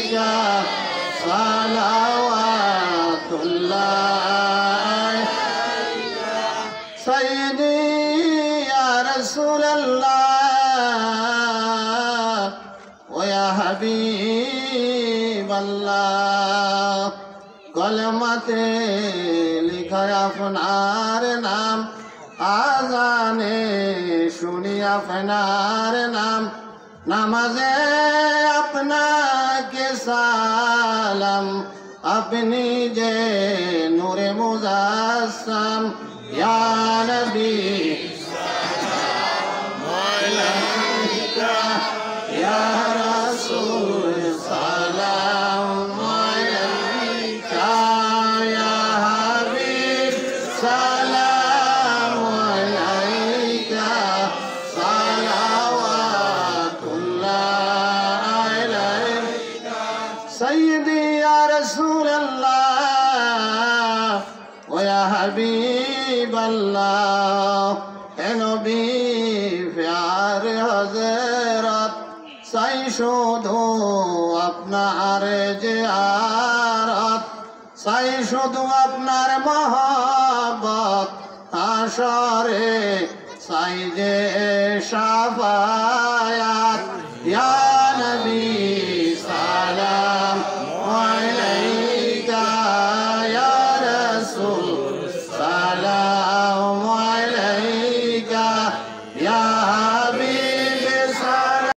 আলাইকা সালাওয়াতুল্লাহ সাইয়্যিদি ইয়া রাসূলাল্লাহ ওয়া ইয়া হাবিবাল্লাহ কলমাতে লিখা আপনার নাম আজানে শুনি আপনার নাম নামাজে আপনাকে সালাম আপনি যে নূরে মুজাসসাম ইয়া নবী সালাম আলাইকা ইয়া রাসূল সালাম আলাইকা ইয়া হাবিব সালাম আলাইকা সালাওয়াতুল্লাহ আলাইকা সাইয়্যিদি ইয়া রাসূলাল্লাহ ওয়া ইয়া হাবিবাল্লাহ হে নবী প্যার হযরত চাই শুধু আপনার জিয়ারত চাই শুধু আপনার মহব্বত হাসরে চাই যে শাফাত